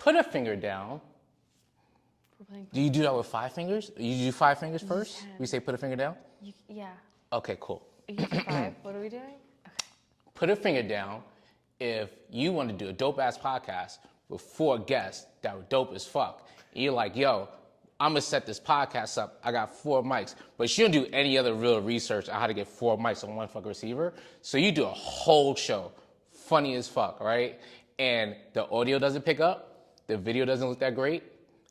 Put a finger down. Do you do that with 5 fingers? You do 5 fingers first? We say put a finger down? Yeah. Okay, cool. You do 5. What are we doing? Okay. Put a finger down if you want to do a dope-ass podcast with 4 guests that were dope as fuck. And you're like, yo, I'm going to set this podcast up. I got 4 mics. But you don't do any other real research on how to get 4 mics on one fucking receiver. So you do a whole show. Funny as fuck, right? And the audio doesn't pick up. The video doesn't look that great.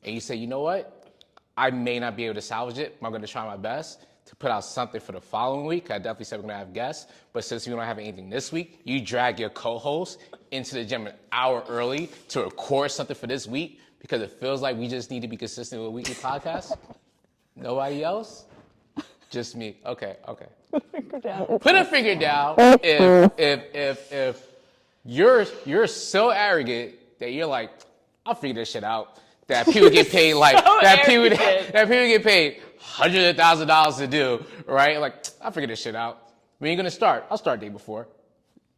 And you say, you know what? I may not be able to salvage it, but I'm going to try my best to put out something for the following week. I definitely said we're going to have guests. But since we don't have anything this week, you drag your co-host into the gym an hour early to record something for this week because it feels like we just need to be consistent with a weekly podcast. Nobody else? Just me. Okay. Put a finger down. Put a finger down if you're so arrogant that you're like, I'll figure this shit out. That people get paid like that people get paid hundreds of $1,000s to do, right? Like, I'll figure this shit out. When are you gonna start? I'll start day before.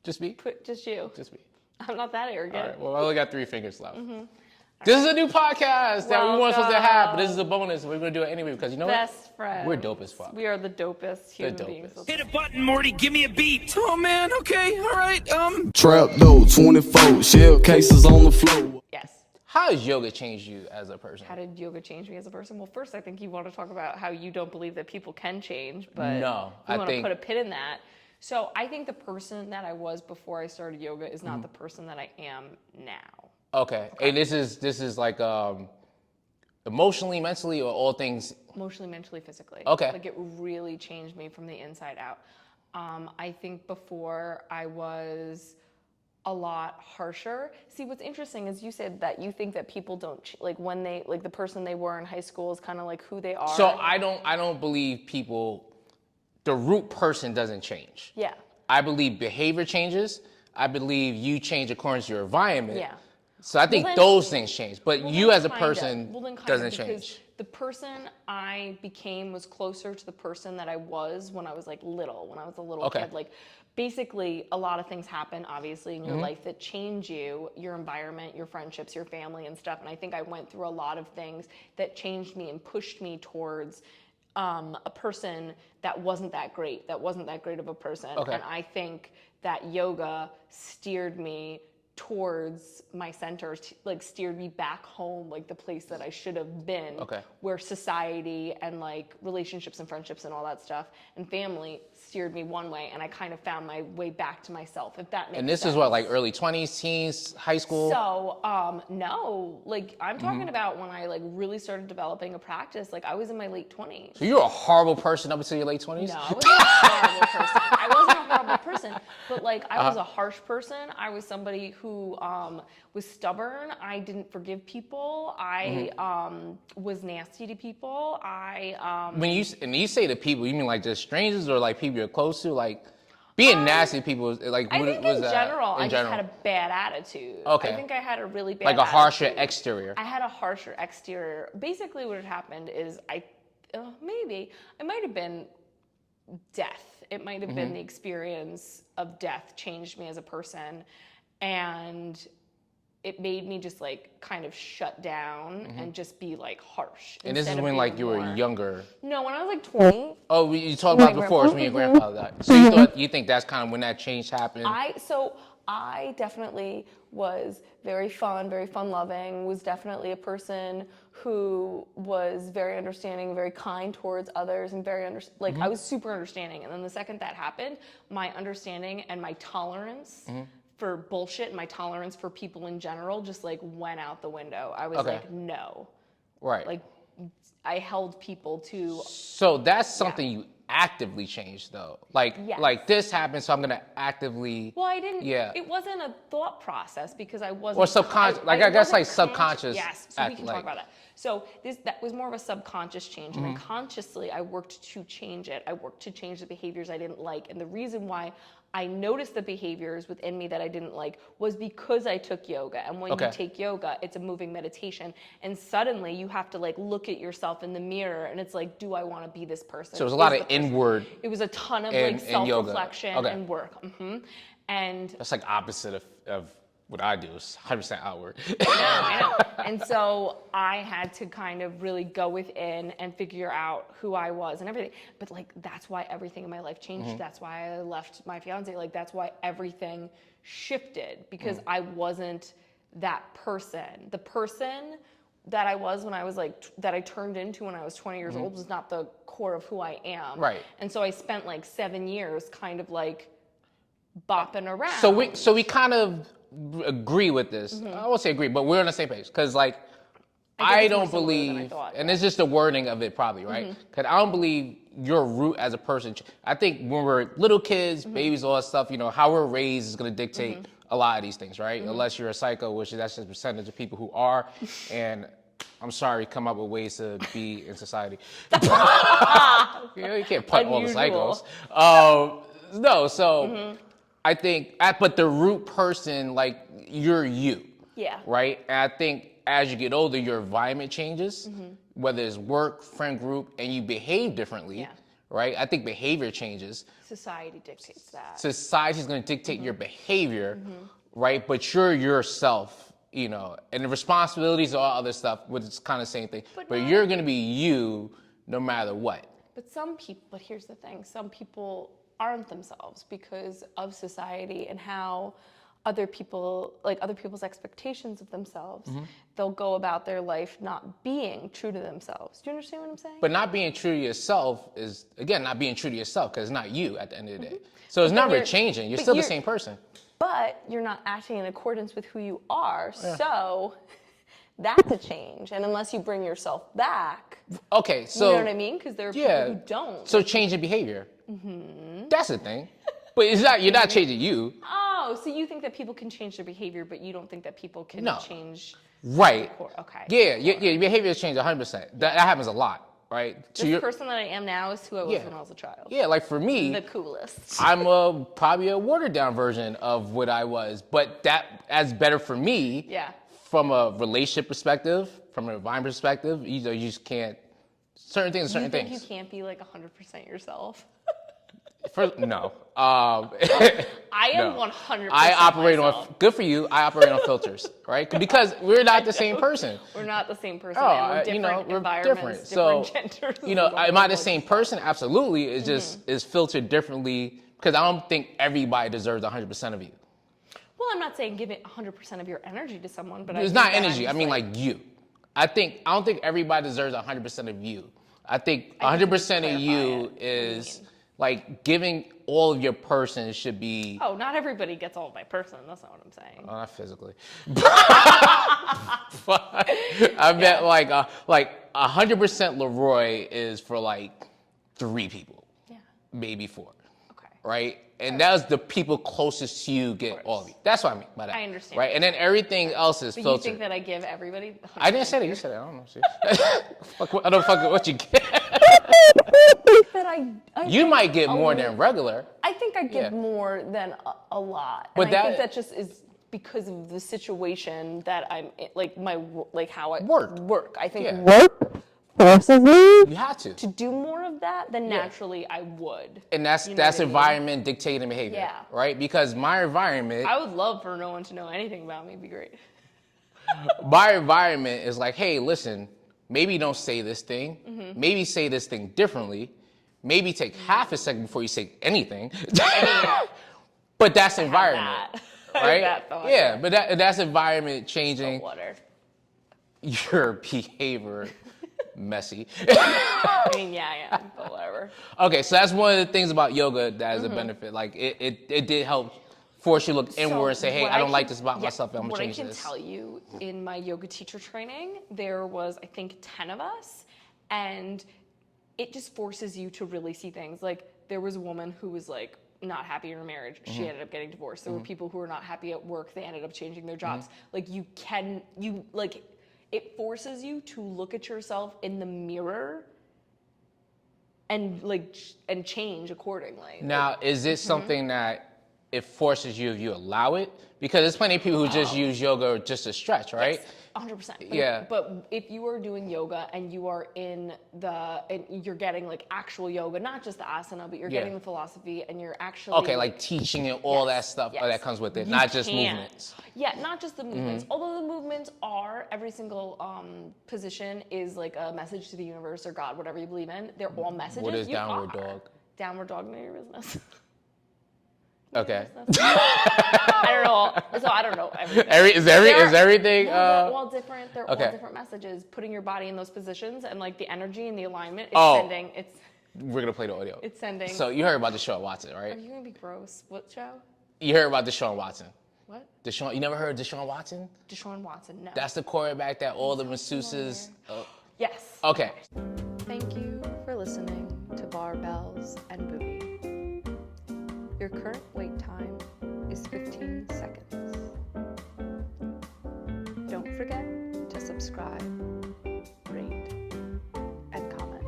Just me? Just you. Just me. I'm not that arrogant. All right. Well, I only got 3 fingers left. Mm-hmm. This is a new podcast that we weren't supposed to have, but this is a bonus. We're gonna do it anyway because you know what? Best friends. We're dope as fuck. We are the dopest human beings. Hit a button, Morty. Give me a beat. Oh man. Okay. All right. Trap though, 24 shell cases on the floor. Yes. How has yoga changed you as a person? How did yoga change me as a person? Well, first, I think you want to talk about how you don't believe that people can change, but no, you want to put a pin in that. So I think the person that I was before I started yoga is not the person that I am now. Okay. And this is like emotionally, mentally, or all things? Emotionally, mentally, physically. Okay. Like it really changed me from the inside out. I think before I was a lot harsher. See, what's interesting is you said that you think that people don't like when they like the person they were in high school is kind of like who they are. So I don't believe people. The root person doesn't change. Yeah. I believe behavior changes. I believe you change according to your environment. Yeah. So I think those things change, but you as a person doesn't because change. The person I became was closer to the person that I was when I was like little, when I was a little kid. Like basically a lot of things happen obviously in your life that change you, your environment, your friendships, your family and stuff. And I think I went through a lot of things that changed me and pushed me towards a person that wasn't that great of a person. And I think that yoga steered me towards my center, like steered me back home, like the place that I should have been, where society and like relationships and friendships and all that stuff and family steered me one way, and I kind of found my way back to myself, if that makes sense. And this is what, like early 20s, teens, high school? So, no, like I'm talking about when I like really started developing a practice, like I was in my late 20s. So you were a horrible person up until your late 20s? No, I wasn't a horrible person. I wasn't a horrible person, but like I was a harsh person. I was somebody who was stubborn. I didn't forgive people. I was nasty to people. When you say to people, you mean like just strangers or like people you're close to? Like being nasty to people, like I what think was in that? general, I just had a bad attitude. Okay. I think I had a really bad like a harsher attitude. exterior. I had a harsher exterior. Basically what had happened is it might have been death. It might have been the experience of death changed me as a person, and it made me just like kind of shut down and just be like harsh. And this is when like you were younger. No, when I was like 20. Oh, you talked about before, it's when your grandfather died. So you think that's kind of when that change happened? I definitely was very fun-loving, was definitely a person who was very understanding, very kind towards others, and very I was super understanding. And then the second that happened, my understanding and my tolerance for bullshit and my tolerance for people in general just like went out the window. I was like, no. Right. Like I held people to. So that's something you actively changed though. Like this happened, so I'm gonna actively. Well, I didn't. Yeah. It wasn't a thought process because I wasn't. Or subconscious. I guess like subconscious. Yes. So we can talk about that. So that was more of a subconscious change, and then consciously I worked to change it. I worked to change the behaviors I didn't like, and the reason why I noticed the behaviors within me that I didn't like was because I took yoga. And when you take yoga, it's a moving meditation. And suddenly you have to like look at yourself in the mirror and it's like, do I want to be this person? So it was a lot of inward. It was a ton of like self-reflection and work. And that's like opposite of what I do is 100% outward. I know. And so I had to kind of really go within and figure out who I was and everything. But like, that's why everything in my life changed. That's why I left my fiance. Like, that's why everything shifted, because I wasn't that person. The person that I was when I was like, that I turned into when I was 20 years old was not the core of who I am. Right. And so I spent like 7 years kind of like bopping around. So we kind of agree with this. I won't say agree, but we're on the same page. Because like, I don't believe, and it's just the wording of it probably, right? Because I don't believe your root as a person. I think when we're little kids, babies, all that stuff, you know, how we're raised is going to dictate a lot of these things, right? Unless you're a psycho, which that's just a percentage of people who are. And I'm sorry, come up with ways to be in society. You know, you can't put all the psychos. No, so I think, but the root person, like, you're you. Yeah. Right? And I think as you get older, your environment changes, whether it's work, friend group, and you behave differently. Yeah. Right? I think behavior changes. Society dictates that. Society's going to dictate your behavior, right? But you're yourself, you know, and the responsibilities, all other stuff, which is kind of the same thing. But you're going to be you no matter what. But here's the thing, some people aren't themselves because of society and how other people's expectations of themselves, they'll go about their life not being true to themselves. Do you understand what I'm saying? But not being true to yourself is, again, not being true to yourself, because it's not you at the end of the day. So it's never changing. You're still the same person. But you're not acting in accordance with who you are. Yeah. So that's a change. And unless you bring yourself back. Okay, so. You know what I mean? Because there are people who don't. So changing behavior. That's the thing. But it's not, you're not changing you. Oh, so you think that people can change their behavior, but you don't think that people can change. Right. Okay. Yeah, your behavior has changed 100%. That happens a lot, right? The person that I am now is who I was when I was a child. Yeah, like for me, the coolest. I'm probably a watered down version of what I was, but that's better for me. Yeah. From a relationship perspective, from an environment perspective, you just can't. Certain things, You think you can't be like 100% yourself? No. I am 100%. I operate myself. on. Good for you. I operate on filters, right? Because we're not the same person. We're not the same person. We're different environments, different genders. Am I the same person? Absolutely. It's just is filtered differently because I don't think everybody deserves 100% of you. Well, I'm not saying give it 100% of your energy to someone, but it's not energy. I mean, like you. I don't think everybody deserves 100% of you. I think 100% of you is. Like, giving all of your person should be... Oh, not everybody gets all of my person. That's not what I'm saying. Oh, not physically. I bet, like 100% Leroy is for, like, 3 people. Yeah. Maybe 4. Okay. Right? And that's the people closest to you get all of you. That's what I mean by that. I understand. Right? And then everything else is filtered. You think that I give everybody... I didn't say that. You said that. I don't know. See? I don't fuck with what you get. You might get more than regular. I think I give more than a lot. But I think that just is because of the situation that I'm in, like how I work. I think work forces me. You have to do more of that than naturally I would. And that's environment dictating behavior, right? Because my environment. I would love for no one to know anything about me. It'd be great. My environment is like, hey, listen, maybe don't say this thing. Maybe say this thing differently. Maybe take half a second before you say anything. But that's environment, right? But that's environment changing your behavior. Messy. I mean, yeah, but whatever. Okay, so that's one of the things about yoga that is a benefit. Like it did help force you to look inward and say, hey, I don't like this about myself. I'm gonna change this. What I can tell you, in my yoga teacher training, there was, I think, 10 of us, and it just forces you to really see things. Like, there was a woman who was like not happy in her marriage. She ended up getting divorced. There were people who were not happy at work. They ended up changing their jobs. Like, it forces you to look at yourself in the mirror and change accordingly. Now, is it something that it forces you if you allow it, because there's plenty of people who just use yoga just to stretch, right? Yes. 100%. Yeah. But if you are doing yoga and you are and you're getting like actual yoga, not just the asana, but you're getting the philosophy and you're actually Okay, like teaching and all that stuff that comes with it, not just movements. Yeah, not just the movements. Although the movements are, every single position is like a message to the universe or God, whatever you believe in. They're all messages. What is downward dog? Downward dog, know your business. Okay. I don't know. So I don't know everything. Is everything? No, they're all different. They're okay. all different messages. Putting your body in those positions and like the energy and the alignment. It's sending. We're gonna play the audio. It's sending. So you heard about Deshaun Watson, right? Are you gonna be gross? What show? You heard about Deshaun Watson. What? You never heard of Deshaun Watson? Deshaun Watson. No. That's the quarterback that all the masseuses. Yes. Okay. Thank you for listening to Barbells and Booty. Your current wait time is 15 seconds. Don't forget to subscribe, rate, and comment.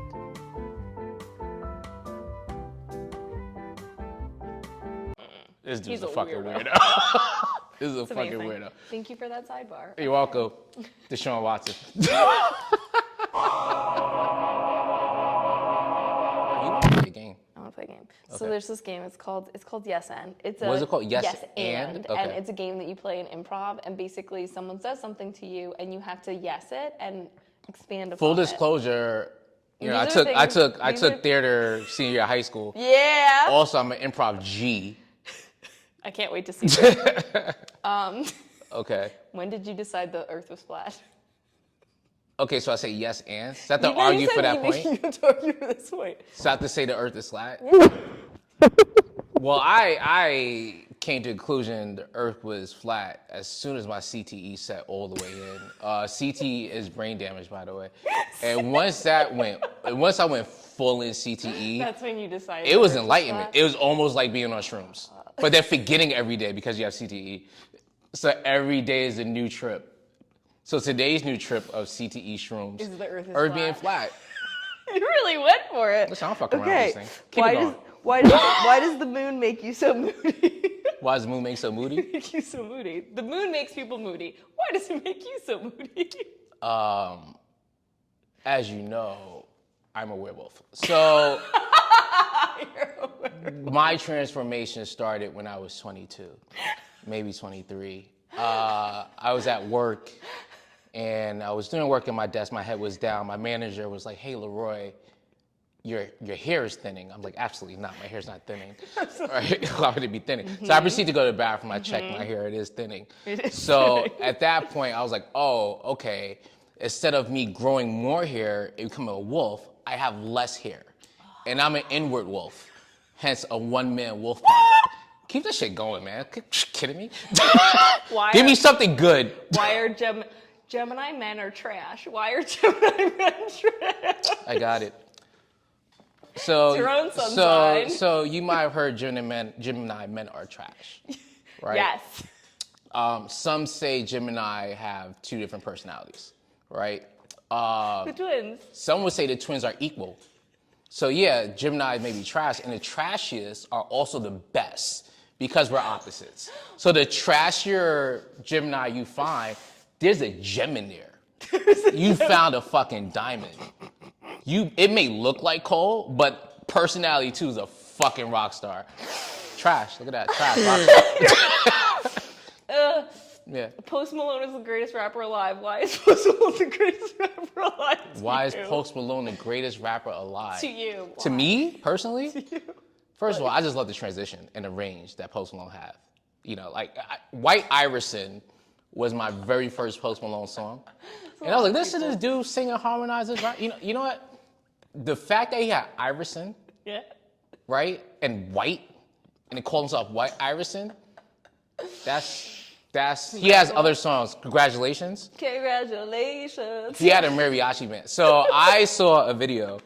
This dude's He's a a fucking weirdo. weirdo. This is a It's fucking amazing. weirdo. Thank you for that sidebar. You're welcome, Deshaun Watson. You game. I want to play a game. So there's this game. It's called Yes and. What is it called? Yes and. Okay. And it's a game that you play in improv. And basically, someone says something to you, and you have to yes it and expand upon Full it. disclosure, you know, These I are took theater senior year of high school. Yeah. Also, I'm an improv G. I can't wait to see that. Okay. When did you decide the Earth was flat? Okay, so I say yes and. Is that the You argue said for that you point? have to argue for this point. So I have to say the Earth is flat. Well, I came to the conclusion the Earth was flat as soon as my CTE set all the way in. CTE is brain damage, by the way. And once I went full in CTE, That's when you decided. it was the Earth enlightenment. flat? It was almost like being on shrooms, but they're forgetting every day because you have CTE. So every day is a new trip. So today's new trip of CTE shrooms Is the Earth is being flat. flat. You really went for it. Listen, I don't fuck around with this thing. Keep Why it going. why does the moon make you so moody? Why does the moon make so moody? Make you so moody. The moon makes people moody. Why does it make you so moody? As you know, I'm a werewolf. So my transformation started when I was 22, maybe 23. I was at work and I was doing work at my desk. My head was down. My manager was like, "Hey, Leroy, your hair is thinning." I'm like, "Absolutely not. My hair's not thinning. Right? Why would it be thinning?" So I proceed to go to the bathroom. I check my hair. It is thinning. So at that point, I was like, "Oh, okay. Instead of me growing more hair and becoming a wolf, I have less hair, and I'm an inward wolf, hence a one-man wolf pack." Keep this shit going, man. Kidding me? Give me something good. Why are Gemini men are trash? Why are Gemini men trash? I got it. So, It's your own sun sign. so you might have heard Gemini men are trash, right? Yes. Some say Gemini have two different personalities, right? The twins. Some would say the twins are equal. So yeah, Gemini may be trash, and the trashiest are also the best because we're opposites. So the trashier Gemini you find, there's a gem in there. You found a fucking diamond. It may look like coal, but personality too is a fucking rock star. Trash, look at that, trash, rock star. Yeah. Post Malone is the greatest rapper alive. Why is Post Malone the greatest rapper alive? Why is Post Malone the greatest rapper alive? To you. To me, personally? To you. First of all, I just love the transition and the range that Post Malone have. You know, like White Iverson was my very first Post Malone song. And I was like, listen to this dude sing and harmonize this, right? You know what? The fact that he had Iverson, Yeah. right, and White, and he called himself White Iverson, he has other songs. Congratulations. Congratulations. He had a mariachi band. So I saw a video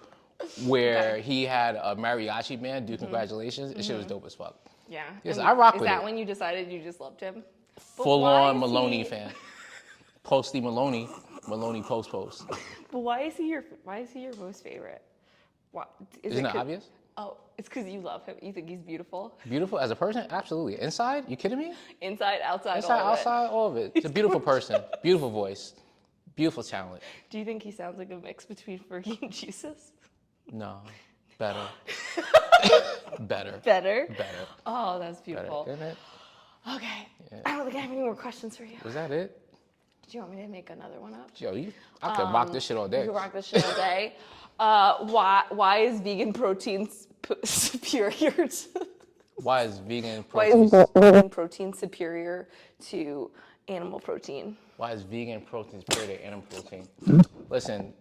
where he had a mariachi band do congratulations. And shit was dope as fuck. Yeah. Yes, And I rock with Is that it. when you decided you just loved him? But Full why on is Maloney he- fan. Posty Maloney. Maloney post. But why is he your most favorite? Why, Isn't that obvious? Oh, it's because you love him. You think he's beautiful. Beautiful as a person? Absolutely. Inside? You kidding me? Inside, outside, Inside, all of outside, all of it. He's a beautiful person. Beautiful voice. Beautiful talent. Do you think he sounds like a mix between Fergie and Jesus? No. Better. Better. Better? Better. Oh, that's beautiful. Better, isn't it? Okay. Yeah. I don't think I have any more questions for you. Was that it? Do you want me to make another one up? Yo, I could rock this shit all day. You could rock this shit all day. Why is vegan protein superior to... Why is vegan Why protein? is vegan protein superior to animal protein? Why is vegan protein superior to animal protein? Listen,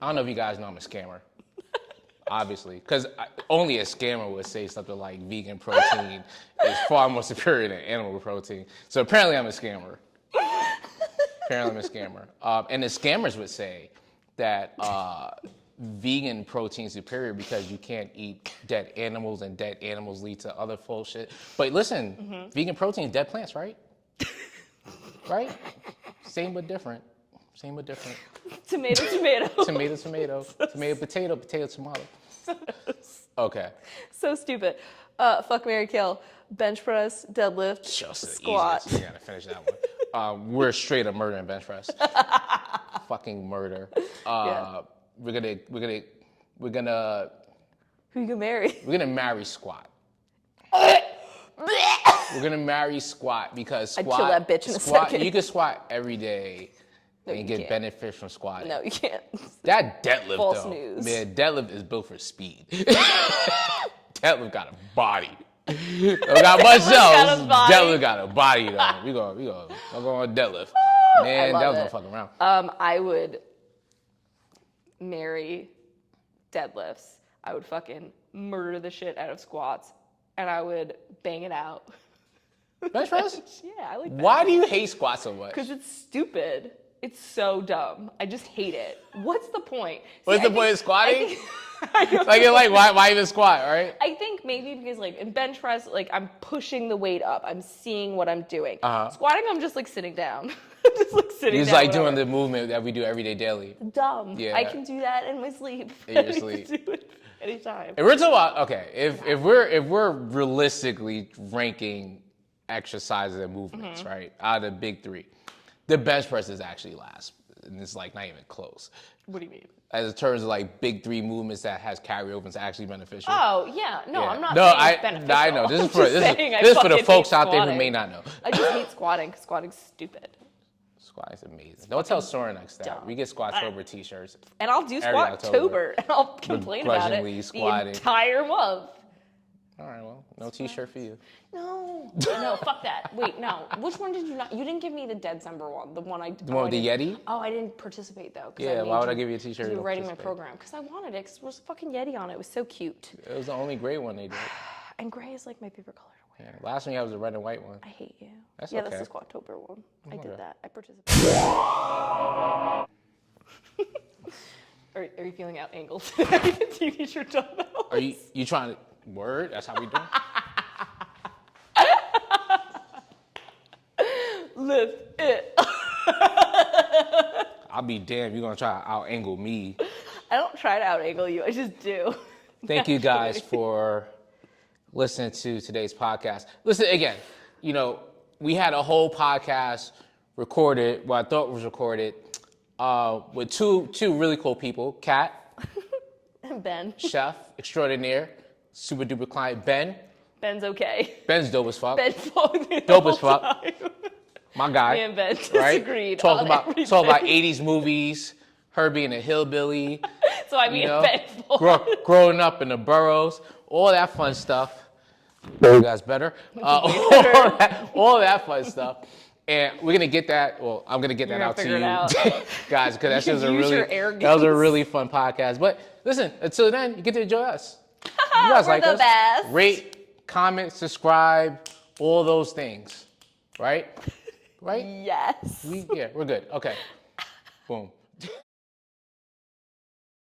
I don't know if you guys know I'm a scammer. Obviously, because only a scammer would say something like vegan protein is far more superior than animal protein. So apparently I'm a scammer. And the scammers would say that vegan protein is superior because you can't eat dead animals and dead animals lead to other full shit. But listen, vegan protein is dead plants, right? Right? Same but different. Tomato. Tomato, potato, tomato. Okay. So stupid. Fuck, marry, kill. Bench press, deadlift, squat. You gotta finish that one. We're straight up murder and bench press. Fucking murder. Yeah. We're gonna. Who you gonna marry? We're gonna marry squat. We're gonna marry squat because squat. I'd kill that bitch in a second. You can squat every day and you get can't. benefit from squatting. No, you can't. That deadlift False though, news. man, deadlift is built for speed. Deadlift got a body. Don't got much else. Deadlift got a body though. We go on deadlift. Man, love deadlift don't it. fuck around. I would marry deadlifts. I would fucking murder the shit out of squats, and I would bang it out. Bench press? Yeah, I like that. Why do you hate squats so much? Because it's stupid. It's so dumb. I just hate it. What's the point? What's the point of squatting? Why even squat, right? I think maybe because like in bench press, like I'm pushing the weight up. I'm seeing what I'm doing. Squatting, I'm just like sitting down. I'm just like sitting You're down. just like doing the movement that we do every day daily. Dumb. Yeah. I can do that in my sleep. In your I can sleep. do it anytime. If we're talking about, okay, if we're realistically ranking exercises and movements, right, out of the big three, the bench press is actually last, and it's like not even close. What do you mean? As in terms of like big three movements that has carryover and actually beneficial. Oh yeah, no, Yeah. I'm not No, saying it's beneficial. I know. This is I'm for just this saying I is for the fucking folks hate out there who squatting. may not know. I just hate squatting because squatting's stupid. Squat is amazing. Don't tell Sorenex that. dumb. We get Squattober t-shirts. And I'll do Every Squattober, and I'll complain about it Begrudgingly the squatting. entire month. All right, well, no t-shirt for you. No, fuck that. Wait, no. Which one did you not? You didn't give me the December one. The one I. The one with the Yeti? Oh, I didn't participate though. Yeah, why would I give you a t-shirt? You were to writing my participate? program because I wanted it. Because there was a fucking Yeti on it. It was so cute. It was the only gray one they did. And gray is like my favorite color to wear. Yeah. Last one you had was the red and white one. I hate you. That's yeah, okay. that's the Squattober one. I Okay. did that. I participated. Are you feeling out angled? Do you need your dumbbells? Are you trying to word? That's how we do. Lift it. I'll be damned. You're gonna try to out angle me. I don't try to out angle you. I just do. Thank you guys for listening to today's podcast. Listen again. We had a whole podcast recorded. What I thought was recorded with two really cool people. Kat, And Ben. chef extraordinaire, super duper client. Ben's okay. Ben's dope as fuck. Ben followed me the Dope whole as fuck. time. My guy. Me and Ben right? disagreed Talk on about everything. 80s movies. Her being a hillbilly. So I mean, Ben Growing up in the boroughs, all that fun stuff. You guys better. All that fun stuff. And we're gonna get that. Well, I'm gonna get You're that gonna out to figure you, it out. guys, because You can use your arrogance. that was a really fun podcast. But listen, until then, you get to enjoy us. You guys We're like the us? best. Rate, comment, subscribe, all those things, right? Right? Yes. We're good. Okay. Boom.